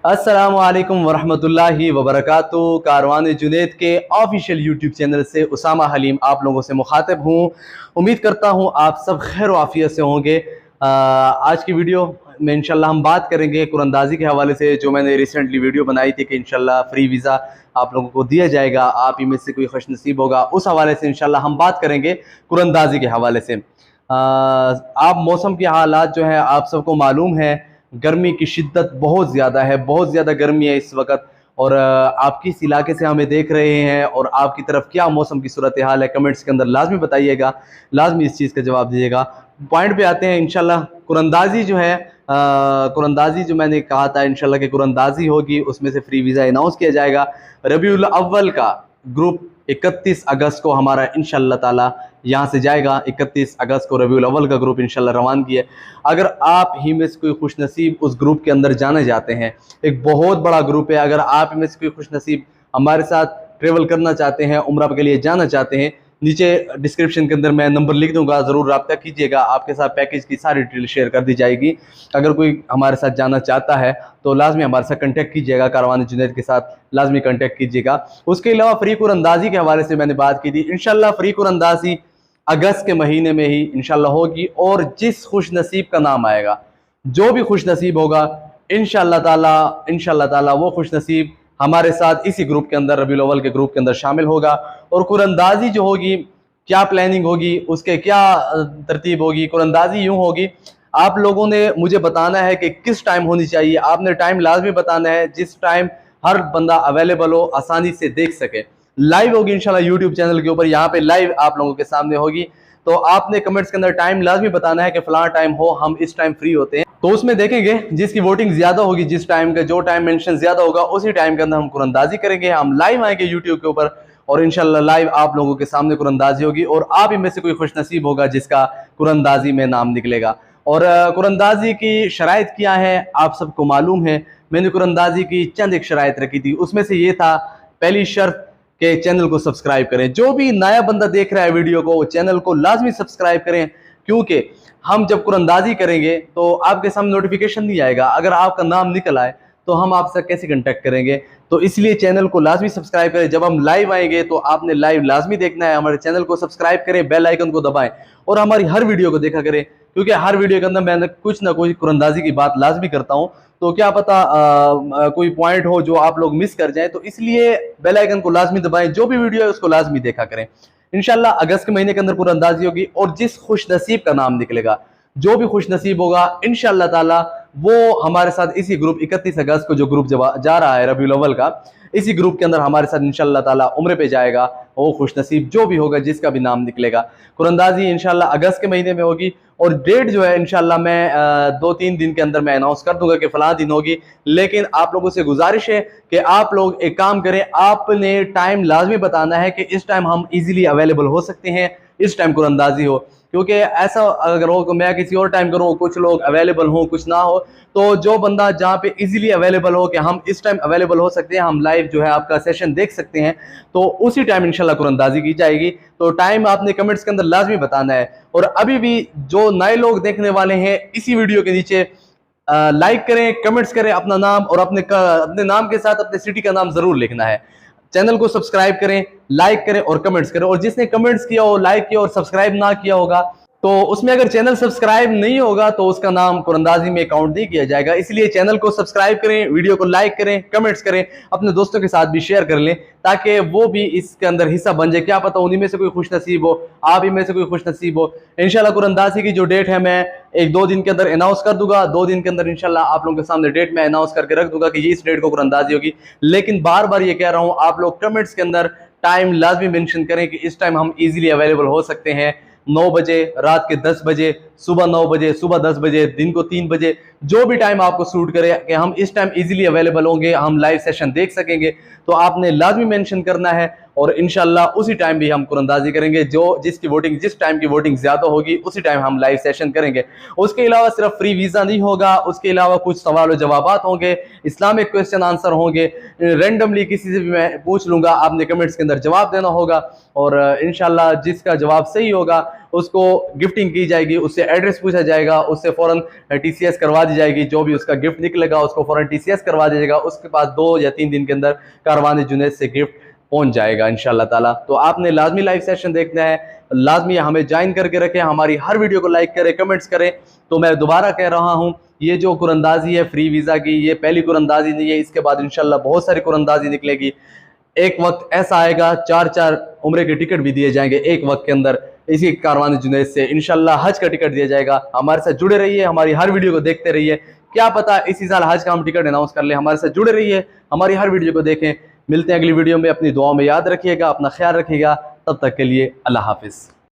अस्सलामुअलैकुम वरहमतुल्लाहि वबरकातुहू। कारवान जुनैद के ऑफिशियल यूट्यूब चैनल से उसामा हलीम आप लोगों से मुखातिब हूँ। उम्मीद करता हूँ आप सब खैर आफियत से होंगे। आज की वीडियो में इंशाल्लाह हम बात करेंगे कुरंदाजी के हवाले से। जो मैंने रिसेंटली वीडियो बनाई थी कि इंशाल्लाह फ्री वीज़ा आप लोगों को दिया जाएगा, आप इनमें से कोई खुशनसीब होगा, उस हवाले से इंशाल्लाह हम बात करेंगे कुरंदाजी के हवाले से। आप मौसम के हालात जो है आप सबको मालूम है, गर्मी की शिद्दत बहुत ज़्यादा है, बहुत ज़्यादा गर्मी है इस वक्त। और आप किस इलाके से हमें देख रहे हैं और आपकी तरफ क्या मौसम की सूरत हाल है, कमेंट्स के अंदर लाजमी बताइएगा, लाजमी इस चीज़ का जवाब दीजिएगा। पॉइंट पे आते हैं इंशाल्लाह। कुरंदाजी जो है, कुरंदाजी जो मैंने कहा था इंशाल्लाह कि कुरंदाजी होगी, उसमें से फ्री वीज़ा अनाउंस किया जाएगा। रबीउल अव्वल का ग्रुप 31 अगस्त को हमारा इंशाल्लाह ताला यहाँ से जाएगा। 31 अगस्त को रबीउल अव्वल का ग्रुप इंशाल्लाह रवानगी है। अगर आप ही में से कोई खुशनसीब उस ग्रुप के अंदर जाने जाते हैं, एक बहुत बड़ा ग्रुप है, अगर आप में से कोई खुशनसीब हमारे साथ ट्रेवल करना चाहते हैं, उम्रा के लिए जाना चाहते हैं, नीचे डिस्क्रिप्शन के अंदर मैं नंबर लिख दूंगा, ज़रूर रब्ता कीजिएगा। आपके साथ पैकेज की सारी डिटेल शेयर कर दी जाएगी। अगर कोई हमारे साथ जाना चाहता है तो लाजमी हमारे साथ कांटेक्ट कीजिएगा, कारवान जुनैद के साथ लाजमी कांटेक्ट कीजिएगा। उसके अलावा फ्री कुरंदाजी के हवाले से मैंने बात की थी। इंशाल्लाह फ्री कुरंदाजी अगस्त के महीने में ही इंशाल्लाह होगी। और जिस खुश नसीब का नाम आएगा, जो भी खुश नसीब होगा, इंशाल्लाह ताला वो खुश नसीब हमारे साथ इसी ग्रुप के अंदर, रबीउल अव्वल के ग्रुप के अंदर शामिल होगा। और कुरंदाजी जो होगी, क्या प्लानिंग होगी, उसके क्या तरतीब होगी, कुरंदाजी यूँ होगी, आप लोगों ने मुझे बताना है कि किस टाइम होनी चाहिए। आपने टाइम लाजमी बताना है जिस टाइम हर बंदा अवेलेबल हो, आसानी से देख सके। लाइव होगी इंशाल्लाह यूट्यूब चैनल के ऊपर, यहाँ पे लाइव आप लोगों के सामने होगी। तो आपने कमेंट्स के अंदर टाइम लाजमी बताना है कि फलां टाइम हो, हम इस टाइम फ्री होते हैं। तो उसमें देखेंगे जिसकी वोटिंग ज्यादा होगी, जिस टाइम का जो टाइम मेंशन ज्यादा होगा, उसी टाइम के अंदर हम कुरंदाजी करेंगे। हम लाइव आएंगे यूट्यूब के ऊपर और इंशाल्लाह लाइव आप लोगों के सामने कुरंदाजी होगी। और आप इनमें से कोई खुशनसीब होगा जिसका कुरंदाजी में नाम निकलेगा। और कुरंदाजी की शराइत क्या है आप सबको मालूम है। मैंने कुरंदाजी की चंद एक शराइत रखी थी, उसमें से ये था, पहली शर्त के चैनल को सब्सक्राइब करें। जो भी नया बंदा देख रहा है वीडियो को, चैनल को लाजमी सब्सक्राइब करें, क्योंकि हम जब कुरंदाजी करेंगे तो आपके सामने नोटिफिकेशन नहीं आएगा। अगर आपका नाम निकल आए तो हम आपसे कैसे कांटेक्ट करेंगे। तो इसलिए चैनल को लाजमी सब्सक्राइब करें। जब हम लाइव आएंगे तो आपने लाइव लाजमी देखना है। हमारे चैनल को सब्सक्राइब करें, बेल आइकन को दबाएं और हमारी हर वीडियो को देखा करें, क्योंकि हर वीडियो के अंदर मैं कुछ ना कुछ कुरंदाजी की बात लाजमी करता हूँ। तो क्या पता कोई पॉइंट हो जो आप लोग मिस कर जाएं, तो इसलिए बेल आइकन को लाजमी दबाएं। जो भी वीडियो है उसको लाजमी देखा करें। इंशाल्लाह अगस्त के महीने के अंदर कुरंदाजी होगी। और जिस खुश नसीब का नाम निकलेगा, जो भी खुश नसीब होगा, इंशाल्लाह ताला वो हमारे साथ इसी ग्रुप 31 अगस्त को जो ग्रुप जा रहा है रबीउल अव्वल का, इसी ग्रुप के अंदर हमारे साथ इंशाल्लाह ताला उम्रे पे जाएगा। वो खुश नसीब जो भी होगा, जिसका भी नाम निकलेगा। कुरंदाजी इंशाल्लाह अगस्त के महीने में होगी। और डेट जो है इंशाल्लाह मैं 2-3 दिन के अंदर मैं अनाउंस कर दूंगा कि फलां दिन होगी। लेकिन आप लोगों से गुजारिश है कि आप लोग एक काम करें, आपने टाइम लाजमी बताना है कि इस टाइम हम इजीली अवेलेबल हो सकते हैं, इस टाइम कुरंदाजी हो। क्योंकि ऐसा अगर हो कि मैं किसी और टाइम करूँ, कुछ लोग अवेलेबल हो, कुछ ना हो, तो जो बंदा जहाँ पे इजीली अवेलेबल हो कि हम इस टाइम अवेलेबल हो सकते हैं, हम लाइव जो है आपका सेशन देख सकते हैं, तो उसी टाइम इंशाल्लाह कुरंदाजी की जाएगी। तो टाइम आपने कमेंट्स के अंदर लाजमी बताना है। और अभी भी जो नए लोग देखने वाले हैं, इसी वीडियो के नीचे लाइक करें, कमेंट्स करें, अपना नाम और अपने नाम के साथ अपने सिटी का नाम जरूर लिखना है। चैनल को सब्सक्राइब करें, लाइक करें और कमेंट्स करें। और जिसने कमेंट्स किया हो, लाइक किया और सब्सक्राइब ना किया होगा, तो उसमें अगर चैनल सब्सक्राइब नहीं होगा तो उसका नाम कुरंदाजी में काउंट नहीं किया जाएगा। इसलिए चैनल को सब्सक्राइब करें, वीडियो को लाइक करें, कमेंट्स करें, अपने दोस्तों के साथ भी शेयर कर लें, ताकि वो भी इसके अंदर हिस्सा बन जाए। क्या पता उन्हीं में से कोई खुश नसीब हो, आप ही में से कोई खुश नसीब हो। इंशाल्लाह कुरंदाजी की जो डेट है मैं 1-2 दिन के अंदर अनाउंस कर दूंगा। 2 दिन के अंदर इंशाल्लाह आप लोगों के सामने डेट में अनाउंस करके रख दूंगा कि ये इस डेट को कुरंदाजी होगी। लेकिन बार बार ये कह रहा हूँ, आप लोग कमेंट्स के अंदर टाइम लाजमी मेंशन करें कि इस टाइम हम इजीली अवेलेबल हो सकते हैं। 9 बजे, रात के 10 बजे, सुबह 9 बजे, सुबह 10 बजे, दिन को 3 बजे, जो भी टाइम आपको सूट करे कि हम इस टाइम इजीली अवेलेबल होंगे, हम लाइव सेशन देख सकेंगे, तो आपने लाजमी मेंशन करना है। और इंशाल्लाह उसी टाइम भी हम कुरंदाजी करेंगे। जिस टाइम की वोटिंग ज्यादा होगी, उसी टाइम हम लाइव सेशन करेंगे। उसके अलावा सिर्फ फ्री वीजा नहीं होगा, उसके अलावा कुछ सवाल और जवाबात होंगे, इस्लामिक क्वेश्चन आंसर होंगे, रेंडमली किसी से भी मैं पूछ लूंगा, आपने कमेंट्स के अंदर जवाब देना होगा। और इंशाल्लाह जिसका जवाब सही होगा उसको गिफ्टिंग की जाएगी, उससे एड्रेस पूछा जाएगा, उससे फ़ौरन TCS करवा दी जाएगी। जो भी उसका गिफ्ट निकलेगा उसको फ़ौरन TCS करवा दी जाएगा। उसके बाद 2 या 3 दिन के अंदर कारवान जुनैद से गिफ्ट पहुंच जाएगा इंशाल्लाह ताला। तो आपने लाजमी लाइव सेशन देखना है, लाजमी हमें ज्वाइन करके रखें, हमारी हर वीडियो को लाइक करें, कमेंट्स करें। तो मैं दोबारा कह रहा हूँ, ये जो कुरंदाजी है फ्री वीज़ा की, ये पहली कुरंदाजी नहीं है, इसके बाद इंशाल्लाह बहुत सारी कुरंदाजी निकलेगी। एक वक्त ऐसा आएगा 4-4 उम्रे के टिकट भी दिए जाएंगे एक वक्त के अंदर इसी कारवान जुनैद से। इंशाल्लाह हज का टिकट दिया जाएगा। हमारे साथ जुड़े रहिए, हमारी हर वीडियो को देखते रहिए, क्या पता इसी साल हज का हम टिकट अनाउंस कर ले। हमारे साथ जुड़े रहिए, हमारी हर वीडियो को देखें। मिलते हैं अगली वीडियो में, अपनी दुआओं में याद रखिएगा, अपना ख्याल रखिएगा। तब तक के लिए अल्लाह हाफिज़।